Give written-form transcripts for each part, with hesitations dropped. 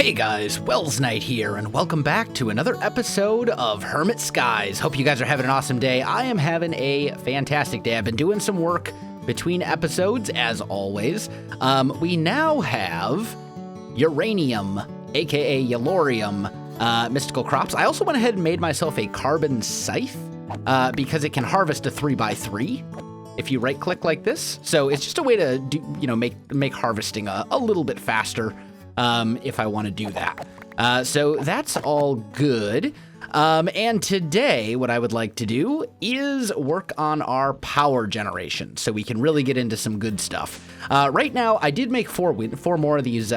Hey guys, Welsknight here, and welcome back to another episode of Hermit Skies. Hope you guys are having an awesome day. I am having a fantastic day. I've been doing some work between episodes, as always. We now have uranium, aka yellorium, mystical crops. I also went ahead and made myself a carbon scythe, because it can harvest a 3x3 if you right-click like this. So it's just a way to do, make harvesting a little bit faster. If I want to do that. So that's all good. And today, what I would like to do is work on our power generation so we can really get into some good stuff. Right now, I did make four more of these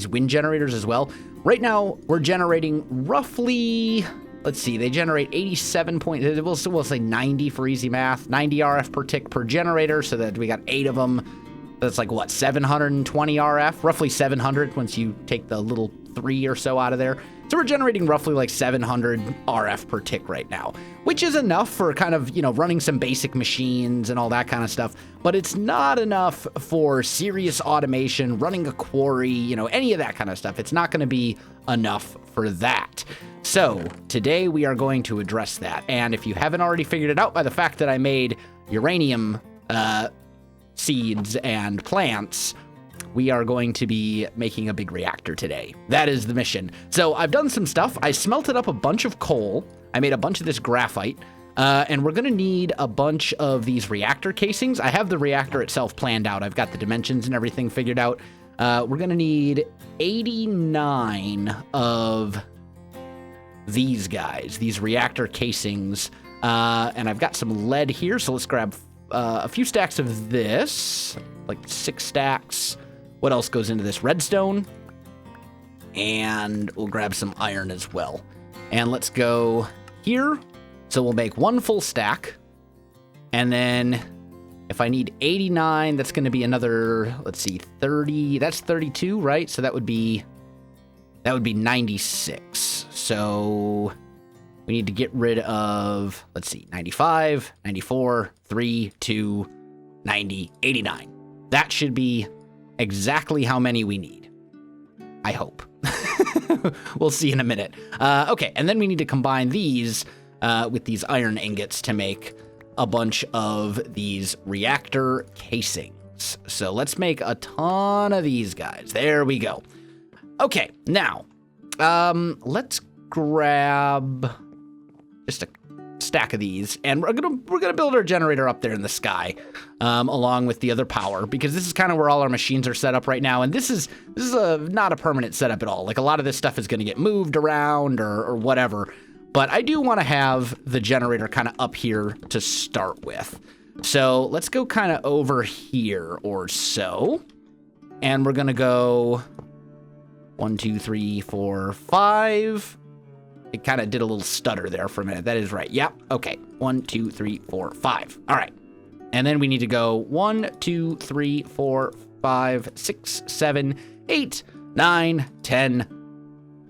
wind generators as well. Right now, we're generating roughly, let's see, they generate 87 we'll say 90 for easy math, 90 RF per tick per generator, so that we got 8 of them. That's like, what, 720 RF? Roughly 700 once you take the little 3 or so out of there. So we're generating roughly like 700 RF per tick right now, which is enough for kind of, running some basic machines and all that kind of stuff. But it's not enough for serious automation, running a quarry, any of that kind of stuff. It's not going to be enough for that. So today we are going to address that. And if you haven't already figured it out by the fact that I made uranium, seeds and plants, we are going to be making a big reactor today. That is the mission. So I've done some stuff. I smelted up a bunch of coal. I made a bunch of this graphite. And we're going to need a bunch of these reactor casings. I have the reactor itself planned out. I've got the dimensions and everything figured out. We're going to need 89 of these guys, these reactor casings. And I've got some lead here, so let's grab a few stacks of this, like 6 stacks. What else goes into this? Redstone. And we'll grab some iron as well. And let's go here. So we'll make 1 full stack. And then if I need 89, that's going to be another, let's see, 30. That's 32, right? So that would be 96. So we need to get rid of, let's see, 95, 94, 3, 2, 90, 89. That should be exactly how many we need. I hope. We'll see in a minute. Okay, and then we need to combine these with these iron ingots to make a bunch of these reactor casings. So let's make a ton of these guys. There we go. Okay, now, let's grab just a stack of these, and we're gonna build our generator up there in the sky, along with the other power, because this is kind of where all our machines are set up right now, and this is not a permanent setup at all. Like, a lot of this stuff is gonna get moved around or whatever, but I do want to have the generator kind of up here to start with. So let's go kind of over here or so, and we're gonna go 1, 2, 3, 4, 5. It kind of did a little stutter there for a minute. That is right. Yep. Okay. 1, 2, 3, 4, 5. All right. And then we need to go 1, 2, 3, 4, 5, 6, 7, 8, 9, 10,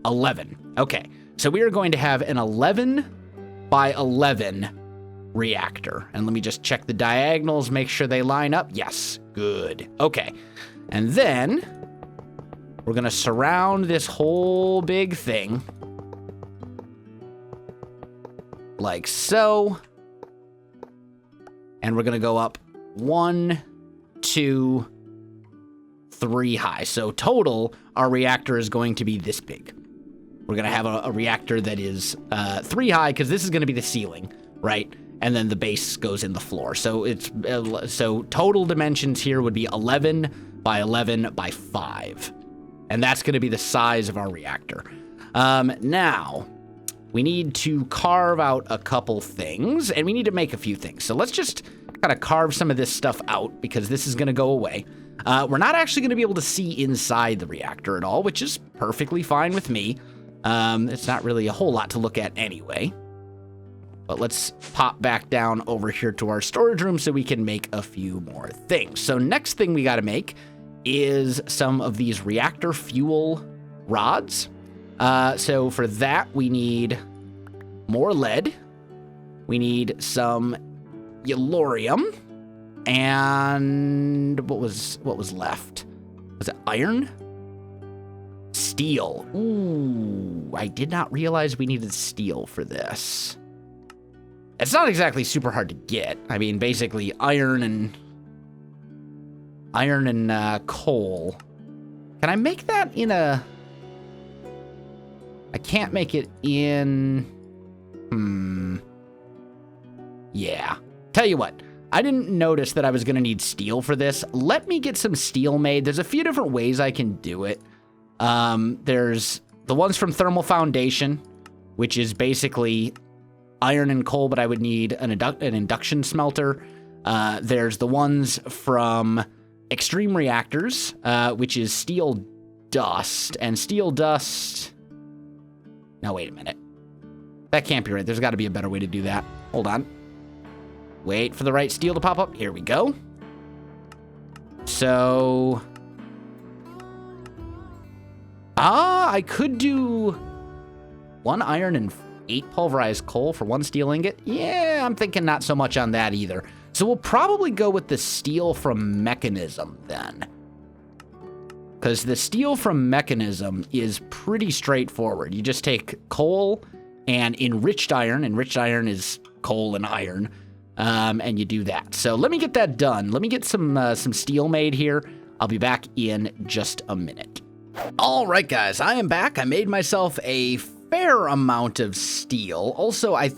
11. Okay. So we are going to have an 11 by 11 reactor. And let me just check the diagonals, make sure they line up. Yes. Good. Okay. And then we're going to surround this whole big thing like so, and we're gonna go up 1, 2, 3 high. So total, our reactor is going to be this big. We're gonna have a reactor that is 3 high, because this is gonna be the ceiling, right? And then the base goes in the floor. So it's so total dimensions here would be 11 by 11 by 5, and that's gonna be the size of our reactor. Now, we need to carve out a couple things, and we need to make a few things. So let's just kind of carve some of this stuff out, because this is going to go away. We're not actually going to be able to see inside the reactor at all, which is perfectly fine with me. It's not really a whole lot to look at anyway. But let's pop back down over here to our storage room so we can make a few more things. So next thing we got to make is some of these reactor fuel rods. So for that, we need more lead. We need some yellorium. And what was left? Was it iron? Steel. Ooh, I did not realize we needed steel for this. It's not exactly super hard to get. I mean, basically iron and coal. Can I make that in a... I can't make it in... Yeah. Tell you what, I didn't notice that I was going to need steel for this. Let me get some steel made. There's a few different ways I can do it. There's the ones from Thermal Foundation, which is basically iron and coal, but I would need an induction smelter. There's the ones from Extreme Reactors, which is steel dust. And steel dust... No, wait a minute. That can't be right. There's got to be a better way to do that. Hold on. Wait for the right steel to pop up. Here we go. So... I could do 1 iron and 8 pulverized coal for 1 steel ingot. Yeah, I'm thinking not so much on that either. So we'll probably go with the steel from Mechanism then. Because the steel from Mechanism is pretty straightforward. You just take coal and enriched iron. Enriched iron is coal and iron. And you do that. So let me get that done. Let me get some steel made here. I'll be back in just a minute. All right, guys, I am back. I made myself a fair amount of steel. Also, I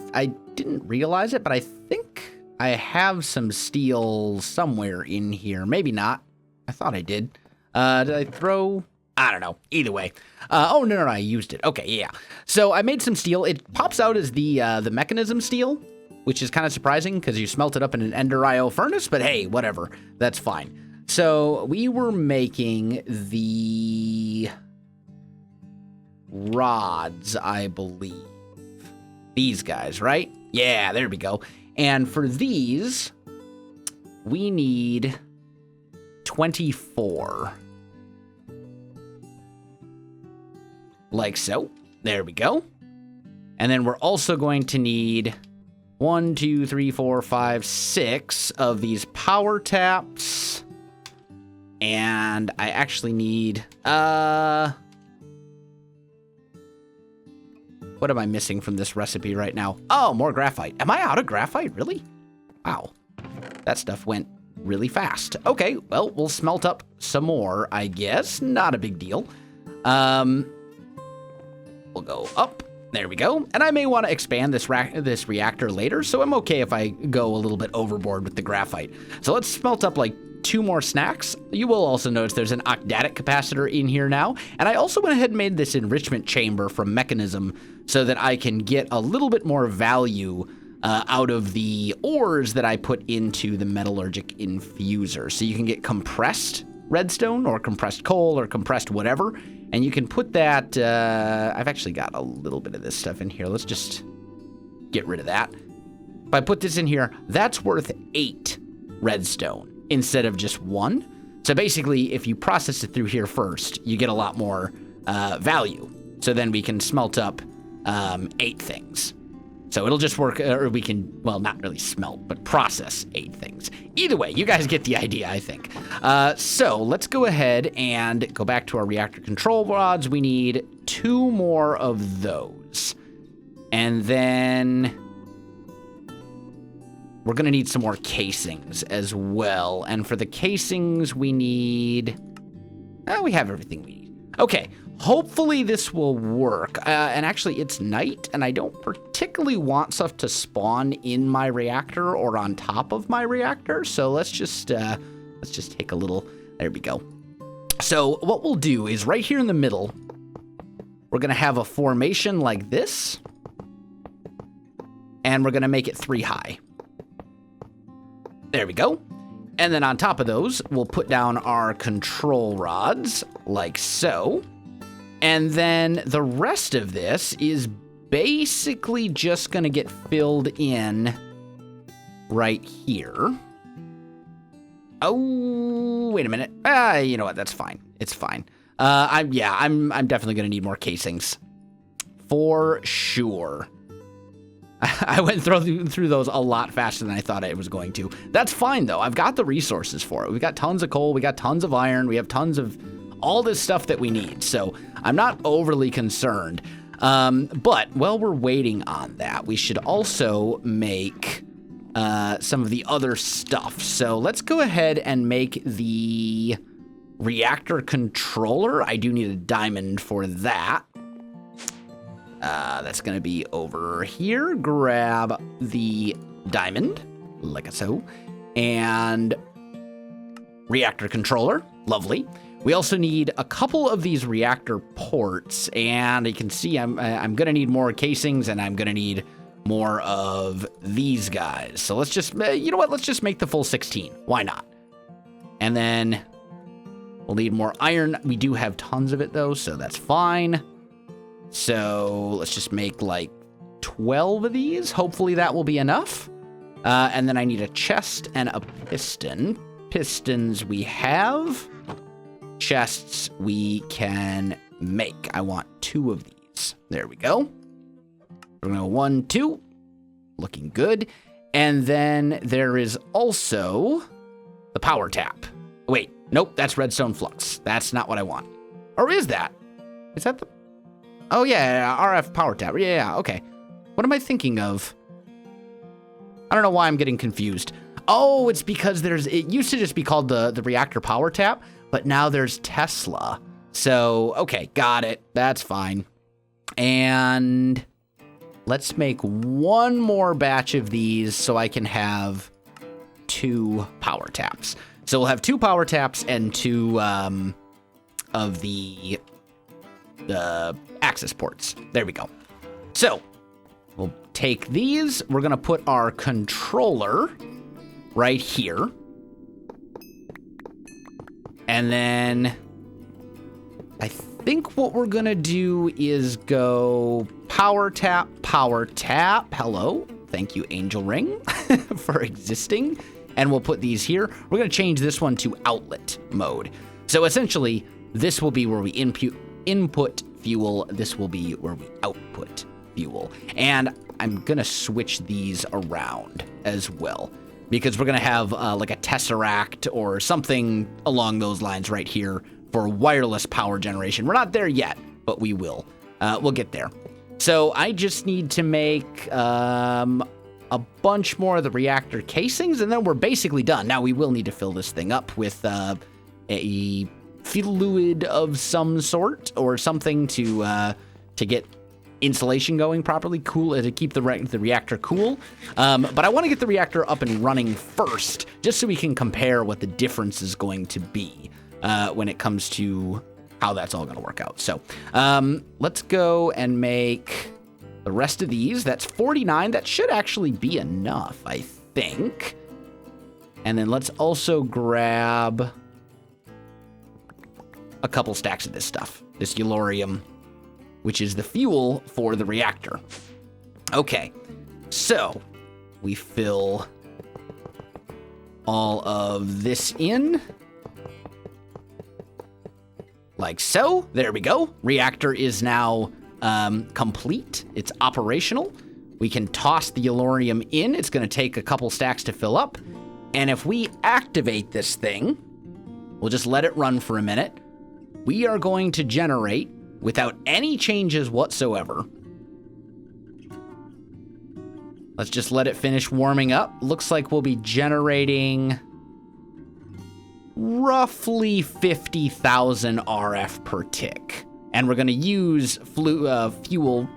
didn't realize it, but I think I have some steel somewhere in here. Maybe not. I thought I did. Did I throw? I don't know. Either way. Oh, no, I used it. Okay, yeah. So I made some steel. It pops out as the Mechanism steel, which is kind of surprising because you smelt it up in an Ender IO furnace, but hey, whatever. That's fine. So we were making the rods, I believe. These guys, right? Yeah, there we go. And for these, we need 24. Like so. There we go. And then we're also going to need 1, 2, 3, 4, 5, 6 of these power taps. And I actually need, what am I missing from this recipe right now? Oh, more graphite. Am I out of graphite? Really? Wow. That stuff went really fast. Okay, well, we'll smelt up some more, I guess. Not a big deal. We'll go up. There we go. And I may want to expand this reactor later, so I'm okay if I go a little bit overboard with the graphite. So let's smelt up like 2 more snacks. You will also notice there's an octadic capacitor in here now. And I also went ahead and made this enrichment chamber from Mechanism so that I can get a little bit more value out of the ores that I put into the metallurgic infuser. So you can get compressed redstone or compressed coal or compressed whatever. And you can put that, I've actually got a little bit of this stuff in here. Let's just get rid of that. If I put this in here, that's worth 8 redstone instead of just 1. So basically, if you process it through here first, you get a lot more value. So then we can smelt up 8 things. So it'll just work, or we can, well, not really smelt, but process 8 things. Either way, you guys get the idea, I think. So let's go ahead and go back to our reactor control rods. We need 2 more of those. And then we're going to need some more casings as well. And for the casings, we need... we have everything we need. Okay, hopefully this will work. And actually, it's night, and I don't particularly want stuff to spawn in my reactor or on top of my reactor. So let's just take a little... There we go. So what we'll do is right here in the middle, we're going to have a formation like this. And we're going to make it 3 high. There we go. And then on top of those, we'll put down our control rods, like so. And then the rest of this is basically just going to get filled in right here. Oh, wait a minute. You know what? That's fine. It's fine. I'm definitely going to need more casings. For sure. I went through those a lot faster than I thought I was going to. That's fine, though. I've got the resources for it. We've got tons of coal. We got tons of iron. We have tons of all this stuff that we need. So I'm not overly concerned. But while we're waiting on that, we should also make some of the other stuff. So let's go ahead and make the reactor controller. I do need a diamond for that. That's going to be over here. Grab the diamond, like so, and reactor controller. Lovely. We also need a couple of these reactor ports, and you can see I'm going to need more casings, and I'm going to need more of these guys. So let's just, you know what? Let's just make the full 16. Why not? And then we'll need more iron. We do have tons of it, though, so that's fine. So let's just make like 12 of these. Hopefully that will be enough. And then I need a chest and a piston. Pistons we have. Chests we can make. I want 2 of these. There we go. We're going to go 1, 2. Looking good. And then there is also the power tap. Wait, nope, that's redstone flux. That's not what I want. Or is that? Is that the... Oh, yeah, RF power tap. Yeah, okay. What am I thinking of? I don't know why I'm getting confused. Oh, it's because it used to just be called the reactor power tap, but now there's Tesla. So, okay, got it. That's fine. And let's make one more batch of these so I can have 2 power taps. So we'll have 2 power taps and 2 of the access ports. There we go. So we'll take these. We're going to put our controller right here. And then I think what we're going to do is go power tap, power tap. Hello. Thank you, Angel Ring, for existing. And we'll put these here. We're going to change this one to outlet mode. So essentially, this will be where we input fuel. This will be where we output fuel. And I'm going to switch these around as well, because we're going to have like a tesseract or something along those lines right here for wireless power generation. We're not there yet, but we will. We'll get there. So I just need to make a bunch more of the reactor casings, and then we're basically done. Now we will need to fill this thing up with a fluid of some sort or something to get insulation going properly, cool, to keep the reactor cool. But I want to get the reactor up and running first, just so we can compare what the difference is going to be when it comes to how that's all going to work out. So let's go and make the rest of these. That's 49. That should actually be enough, I think. And then let's also grab a couple stacks of this stuff, this yellorium, which is the fuel for the reactor. Okay, so we fill all of this in, like so. There we go. Reactor is now complete. It's operational. We can toss the yellorium in. It's going to take a couple stacks to fill up. And if we activate this thing, we'll just let it run for a minute. We are going to generate, without any changes whatsoever. Let's just let it finish warming up. Looks like we'll be generating roughly 50,000 RF per tick. And we're going to use fuel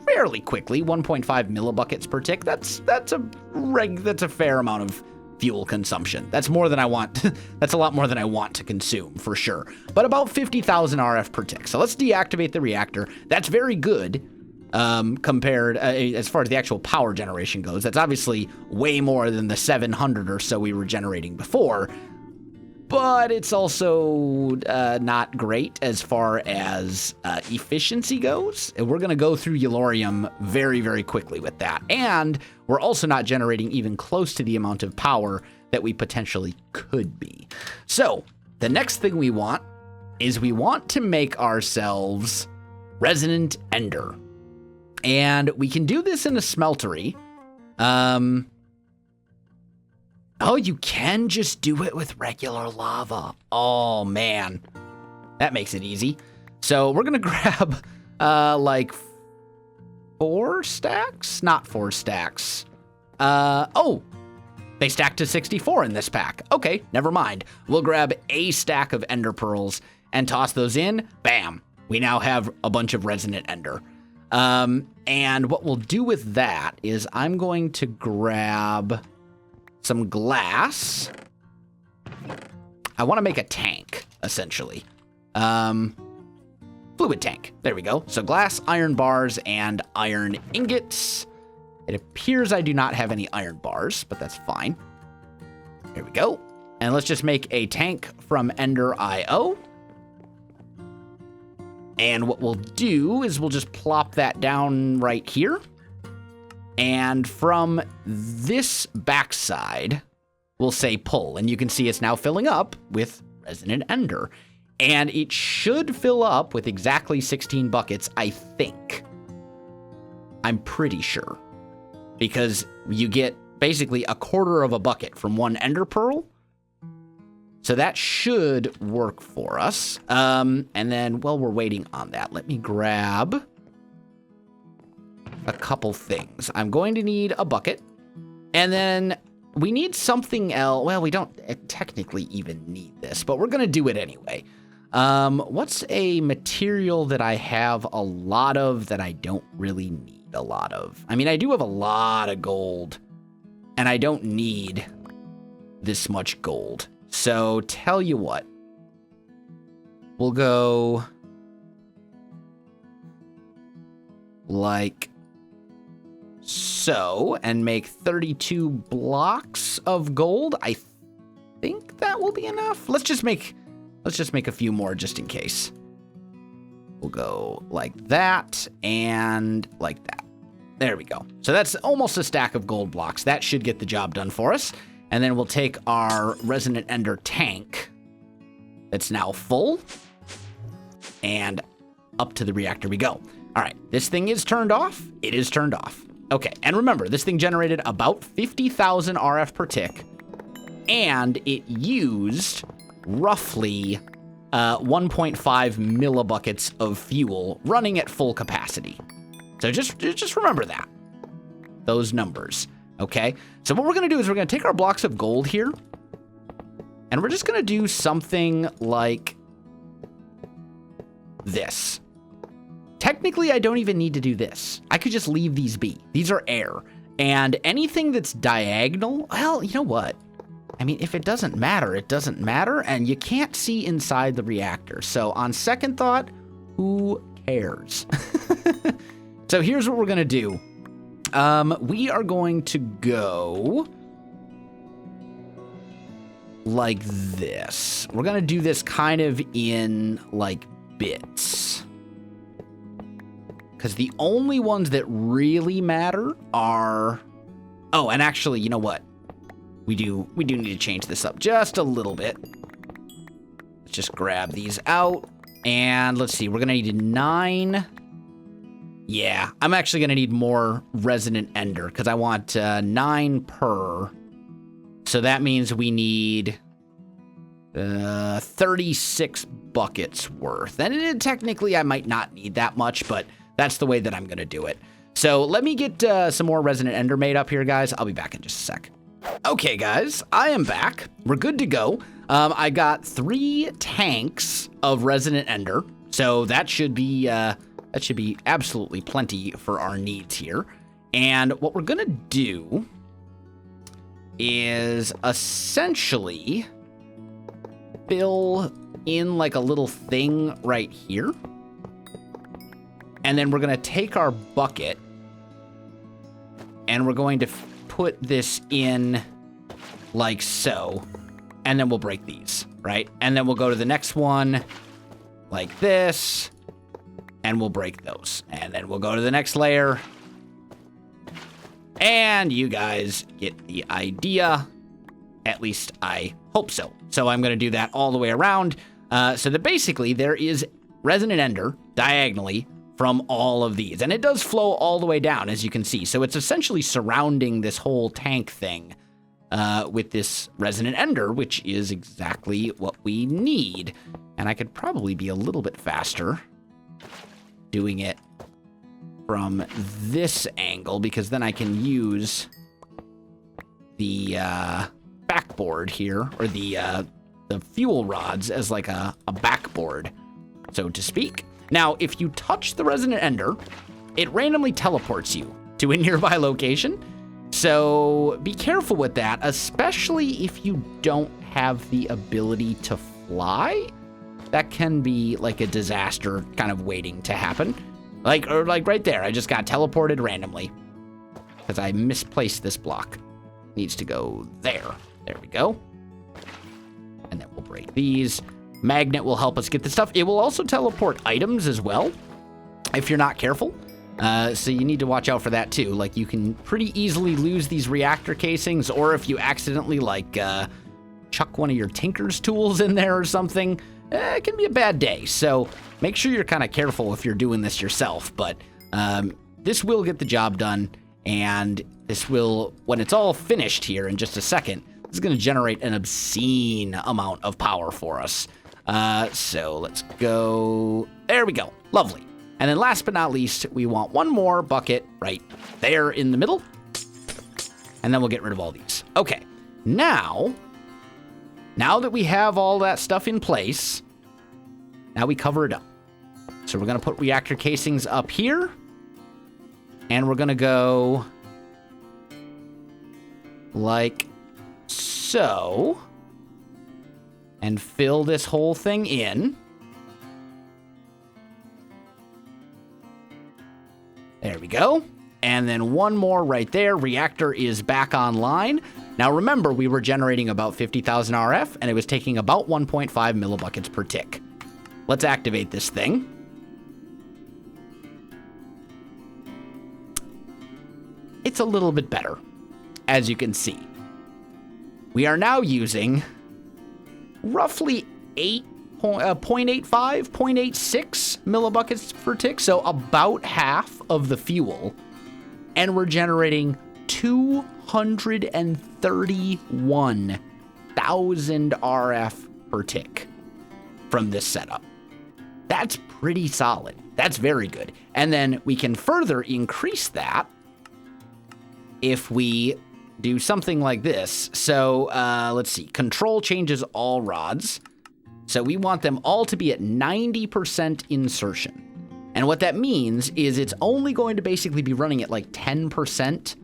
fairly quickly, 1.5 millibuckets per tick. That's a fair amount of fuel consumption. That's more than I want. That's a lot more than I want to consume, for sure. But about 50,000 RF per tick. So let's deactivate the reactor. That's very good compared, as far as the actual power generation goes. That's obviously way more than the 700 or so we were generating before. But it's also not great as far as efficiency goes. And we're going to go through yellorium very, very quickly with that. And we're also not generating even close to the amount of power that we potentially could be. So the next thing we want is we want to make ourselves Resonant Ender. And we can do this in a smeltery. Oh, you can just do it with regular lava. Oh, man. That makes it easy. So we're going to grab like 4 stacks? Not 4 stacks. Oh, they stack to 64 in this pack. Okay, never mind. We'll grab a stack of ender pearls and toss those in. Bam. We now have a bunch of Resonant Ender. And what we'll do with that is I'm going to grab some glass. I want to make a tank, essentially. Fluid tank. There we go. So glass, iron bars, and iron ingots. It appears I do not have any iron bars, but that's fine. There we go. And let's just make a tank from Ender IO. And what we'll do is we'll just plop that down right here. And from this backside, we'll say pull. And you can see it's now filling up with Resonant Ender. And it should fill up with exactly 16 buckets, I think. I'm pretty sure. Because you get basically a quarter of a bucket from one ender pearl. So that should work for us. And then, while we're waiting on that, let me grab a couple things. I'm going to need a bucket. And then we need something else. Well, we don't technically even need this, but we're going to do it anyway. What's a material that I have a lot of that I don't really need a lot of? I mean, I do have a lot of gold, and I don't need this much gold. So, tell you what. We'll go like so and make 32 blocks of gold. I think that will be enough. Let's just make a few more just in case. We'll go like that and like that. There we go. So that's almost a stack of gold blocks. That should get the job done for us. And then we'll take our Resonant Ender tank that's now full and up to the reactor we go. All right, this thing is turned off. It is turned off. Okay, and remember, this thing generated about 50,000 RF per tick, and it used roughly 1.5 millibuckets of fuel running at full capacity. So just remember that, those numbers. Okay, so what we're going to do is we're going to take our blocks of gold here, and we're just going to do something like this. Technically, I don't even need to do this. I could just leave these be. These are air, and anything that's diagonal, well, you know what? I mean, if it doesn't matter, it doesn't matter, and you can't see inside the reactor. So on second thought, who cares? So here's what we're going to do. We are going to go like this. We're going to do this kind of in like bits. Because the only ones that really matter are... Oh, and actually, you know what? We do need to change this up just a little bit. Let's just grab these out. And let's see, we're going to need 9... Yeah, I'm actually going to need more Resonant Ender because I want 9 per. So that means we need 36 buckets worth. And technically, I might not need that much, but that's the way that I'm going to do it. So let me get some more Resonant Ender made up here, guys. I'll be back in just a sec. Okay, guys, I am back. We're good to go. I got 3 tanks of Resonant Ender, so that should be absolutely plenty for our needs here. And what we're gonna do is essentially fill in like a little thing right here. And then we're gonna take our bucket and we're going to put this in like so. And then we'll break these, right? And then we'll go to the next one like this. And we'll break those. And then we'll go to the next layer. And you guys get the idea. At least I hope so. So I'm going to do that all the way around. So that basically there is Resonant Ender diagonally from all of these. And it does flow all the way down, as you can see. So it's essentially surrounding this whole tank thing with this Resonant Ender, which is exactly what we need. And I could probably be a little bit faster doing it from this angle, because then I can use the backboard here, or the fuel rods as like a backboard, so to speak. Now, if you touch the Resonant Ender, it randomly teleports you to a nearby location. So be careful with that, especially if you don't have the ability to fly. That can be like a disaster kind of waiting to happen. Like right there, I just got teleported randomly because I misplaced this block. Needs to go there. There we go. And then we'll break these. Magnet will help us get the stuff. It will also teleport items as well, if you're not careful. So you need to watch out for that too. Like, you can pretty easily lose these reactor casings, or if you accidentally like chuck one of your tinker's tools in there or something, it can be a bad day. So make sure you're kind of careful if you're doing this yourself. But this will get the job done, and this will, when it's all finished here in just a second, this is going to generate an obscene amount of power for us. So let's go. There we go. Lovely. And then last but not least, we want one more bucket right there in the middle. And then we'll get rid of all these. Okay. Now that we have all that stuff in place, now we cover it up. So we're going to put reactor casings up here. And we're going to go like so. And fill this whole thing in. There we go. And then one more right there. Reactor is back online. Now remember, we were generating about 50,000 RF, and it was taking about 1.5 millibuckets per tick. Let's activate this thing. It's a little bit better, as you can see. We are now using roughly 0.85, 0.86 millibuckets per tick, so about half of the fuel, and we're generating 231,000 RF per tick from this setup. That's pretty solid. That's very good. And then we can further increase that if we do something like this. So let's see. Control changes all rods. So we want them all to be at 90% insertion. And what that means is it's only going to basically be running at like 10%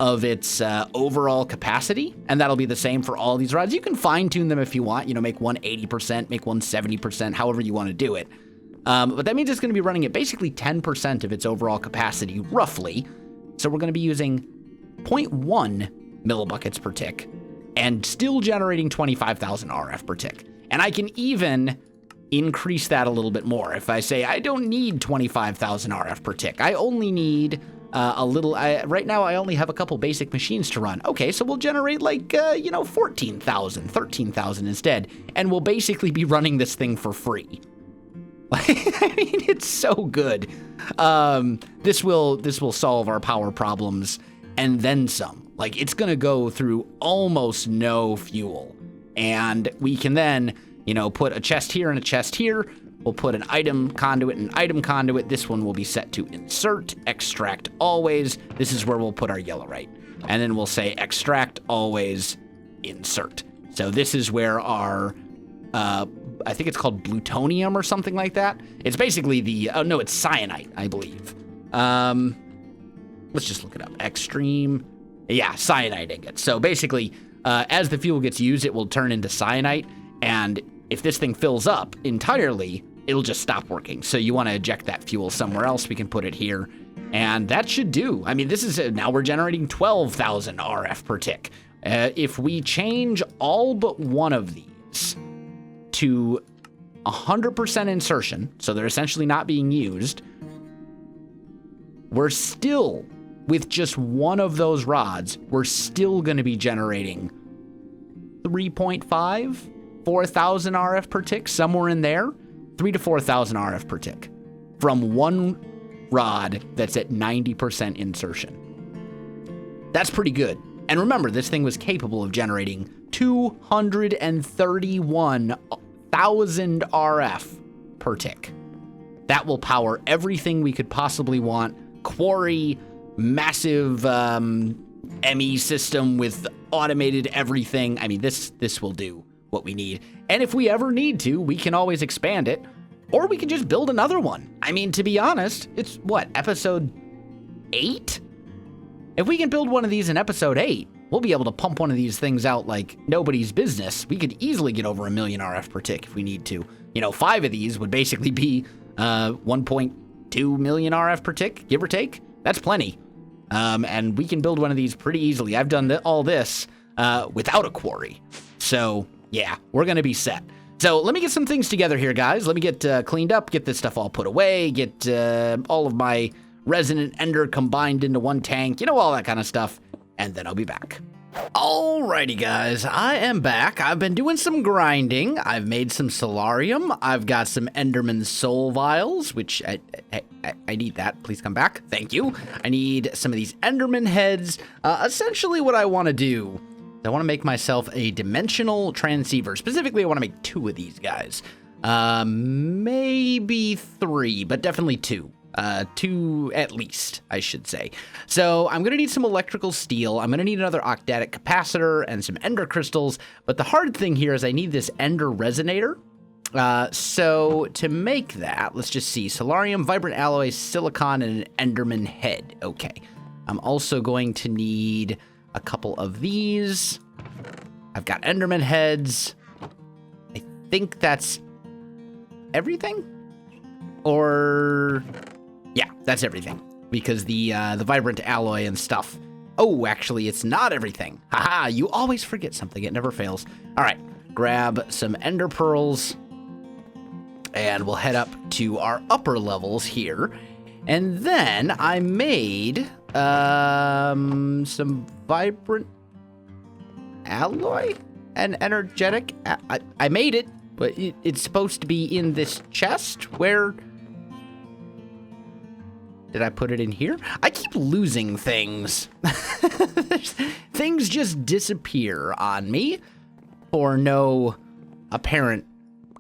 of its overall capacity. And that'll be the same for all these rods. You can fine tune them if you want, make one 80%, make one 70%, however you want to do it. But that means it's going to be running at basically 10% of its overall capacity, roughly. So we're going to be using 0.1 millibuckets per tick and still generating 25,000 RF per tick. And I can even increase that a little bit more. If I say I don't need 25,000 RF per tick, I only need a little. Right now, I only have a couple basic machines to run. Okay, so we'll generate like 14,000, 13,000 instead, and we'll basically be running this thing for free. I mean, it's so good. This will solve our power problems and then some. Like, it's gonna go through almost no fuel. And we can then, put a chest here and a chest here. We'll put an item conduit and item conduit. This one will be set to insert, extract always. This is where we'll put our yellowite. And then we'll say extract always, insert. So this is where our, I think it's called plutonium or something like that. It's basically it's cyanite, I believe. Let's just look it up. Extreme. Yeah, cyanide ingot. So basically, as the fuel gets used, it will turn into cyanite, and if this thing fills up entirely, it'll just stop working. So you want to eject that fuel somewhere else. We can put it here, and that should do. I mean, this is now we're generating 12,000 RF per tick. If we change all but one of these to 100% insertion, so they're essentially not being used, we're still, with just one of those rods, we're still going to be generating 3.5, 4,000 RF per tick, somewhere in there. 3 to 4,000 RF per tick from one rod that's at 90% insertion. That's pretty good. And remember, this thing was capable of generating 231,000 RF per tick. That will power everything we could possibly want. Quarry, massive ME system with automated everything. I mean, this will do what we need. And if we ever need to, we can always expand it, or we can just build another one. I mean, to be honest, it's what, episode 8? If we can build one of these in episode 8, we'll be able to pump one of these things out like nobody's business. We could easily get over 1 million RF per tick if we need to. 5 of these would basically be 1.2 million RF per tick, give or take. That's plenty. And we can build one of these pretty easily. I've done all this without a quarry. So, yeah, we're going to be set. So let me get some things together here, guys. Let me get cleaned up, get this stuff all put away, get all of my Resonant Ender combined into one tank, all that kind of stuff, and then I'll be back. Alrighty, guys, I am back. I've been doing some grinding. I've made some solarium. I've got some Enderman soul vials, which I need that. Please come back. Thank you. I need some of these Enderman heads. Essentially what I want to do, I want to make myself a dimensional transceiver. Specifically, I want to make 2 of these guys. Maybe 3, but definitely 2. 2 at least, I should say. So I'm going to need some electrical steel. I'm going to need another octatic capacitor and some ender crystals. But the hard thing here is I need this ender resonator. So to make that, let's just see. Solarium, vibrant alloy, silicon, and an enderman head. Okay. I'm also going to need a couple of these. I've got enderman heads. I think that's everything? Or... yeah, that's everything, because the vibrant alloy and stuff. Oh, actually, it's not everything. Haha, you always forget something. It never fails. All right, grab some ender pearls, and we'll head up to our upper levels here. And then I made some vibrant alloy and energetic. I made it, but it's supposed to be in this chest. Where... did I put it in here? I keep losing things. Things just disappear on me for no apparent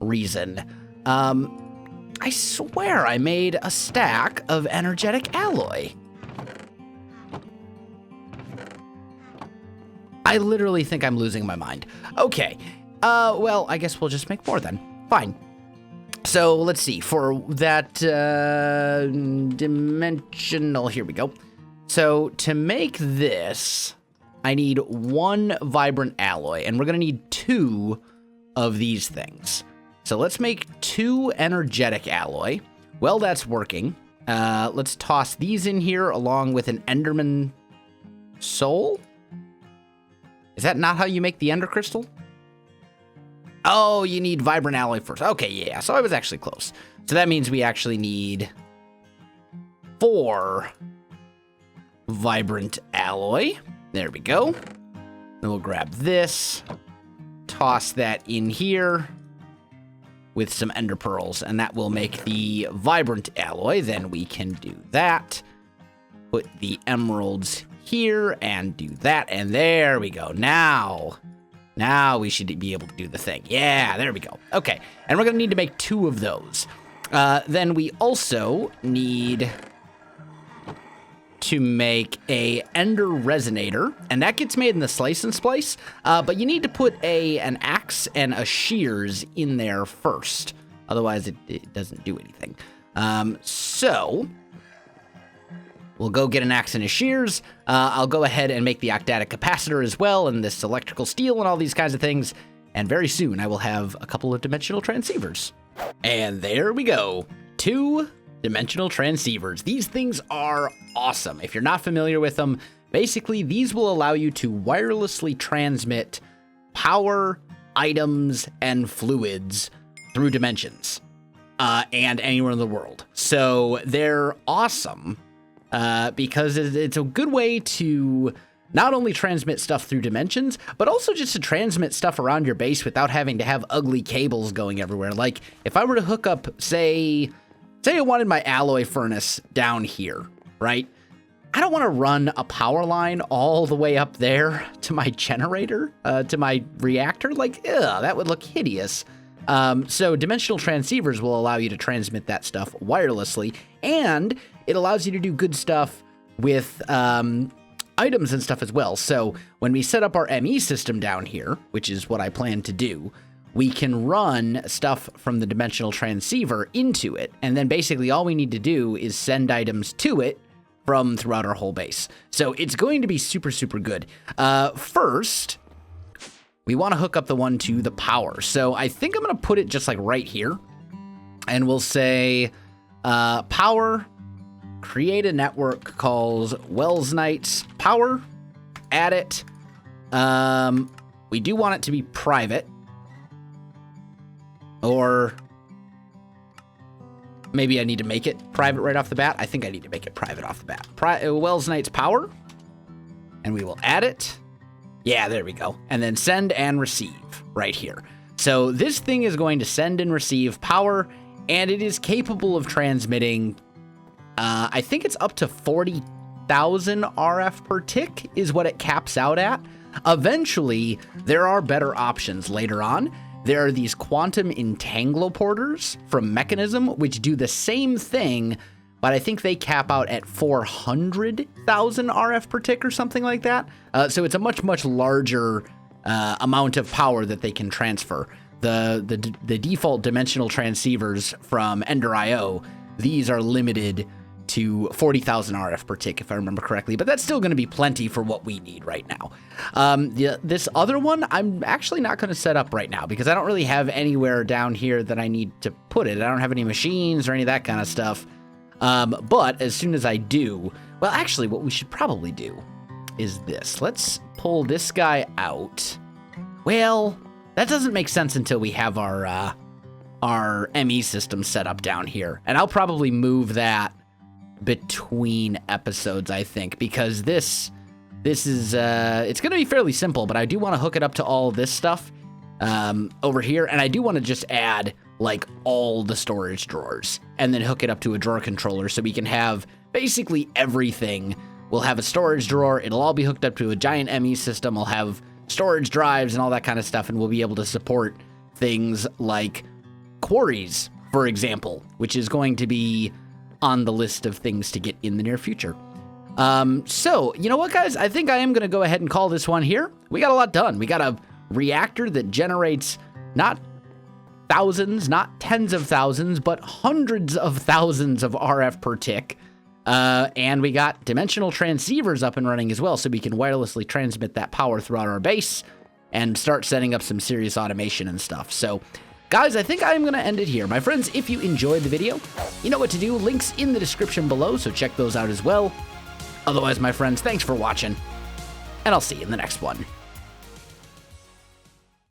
reason. I swear I made a stack of energetic alloy. I literally think I'm losing my mind. Okay. Well, I guess we'll just make more then. Fine. So let's see, for that dimensional, here we go. So to make this, I need 1 vibrant alloy, and we're going to need 2 of these things. So let's make 2 energetic alloy. Well, that's working. Let's toss these in here along with an enderman soul. Is that not how you make the ender crystal? Oh, you need vibrant alloy first. Okay, yeah, so I was actually close. So that means we actually need 4 vibrant alloy. There we go. Then we'll grab this, toss that in here with some ender pearls, and that will make the vibrant alloy. Then we can do that. Put the emeralds here and do that, and there we go. Now we should be able to do the thing. Yeah, there we go. Okay, and we're going to need to make 2 of those. Then we also need to make a ender resonator, and that gets made in the slice and splice, but you need to put an axe and a shears in there first. Otherwise, it doesn't do anything. So... we'll go get an axe and a shears. I'll go ahead and make the octatic capacitor as well, and this electrical steel and all these kinds of things. And very soon I will have a couple of dimensional transceivers. And there we go. 2 dimensional transceivers. These things are awesome. If you're not familiar with them, basically these will allow you to wirelessly transmit power, items, and fluids through dimensions and anywhere in the world. So they're awesome. Because it's a good way to not only transmit stuff through dimensions, but also just to transmit stuff around your base without having to have ugly cables going everywhere. Like, if I were to hook up, say I wanted my alloy furnace down here, right? I don't want to run a power line all the way up there to my generator, to my reactor. Like, ugh, that would look hideous. So dimensional transceivers will allow you to transmit that stuff wirelessly, and it allows you to do good stuff with items and stuff as well. So when we set up our ME system down here, which is what I plan to do, we can run stuff from the dimensional transceiver into it, and then basically all we need to do is send items to it from throughout our whole base. So it's going to be super, super good. First, we want to hook up the one to the power. So I think I'm going to put it just like right here, and we'll say power, create a network called Welsknight's power, add it. We do want it to be private, or maybe I need to make it private right off the bat. I think I need to make it private off the bat. Welsknight's power, and we will add it. Yeah, there we go. And then send and receive right here. So this thing is going to send and receive power, and it is capable of transmitting, I think it's up to 40,000 RF per tick is what it caps out at. Eventually, there are better options later on. There are these quantum entangloporters from Mechanism, which do the same thing, but I think they cap out at 400,000 RF per tick or something like that. So it's a much, much larger amount of power that they can transfer. The default dimensional transceivers from Ender.io, these are limited to 40,000 RF per tick, if I remember correctly, but that's still going to be plenty for what we need right now. This other one, I'm actually not going to set up right now because I don't really have anywhere down here that I need to put it. I don't have any machines or any of that kind of stuff. But as soon as I do, well, actually, what we should probably do is this. Let's pull this guy out. Well, that doesn't make sense until we have our ME system set up down here, and I'll probably move that between episodes, I think, because this is it's gonna be fairly simple, but I do want to hook it up to all this stuff over here, and I do want to just add like all the storage drawers and then hook it up to a drawer controller so we can have basically everything. We'll have a storage drawer, it'll all be hooked up to a giant ME system, we'll have storage drives and all that kind of stuff, and we'll be able to support things like quarries, for example, which is going to be on the list of things to get in the near future. So, you know what, guys? I think I am going to go ahead and call this one here. We got a lot done. We got a reactor that generates not thousands, not tens of thousands, but hundreds of thousands of RF per tick. And we got dimensional transceivers up and running as well, so we can wirelessly transmit that power throughout our base and start setting up some serious automation and stuff. So, guys, I think I'm going to end it here. My friends, if you enjoyed the video, you know what to do. Links in the description below, so check those out as well. Otherwise, my friends, thanks for watching, and I'll see you in the next one.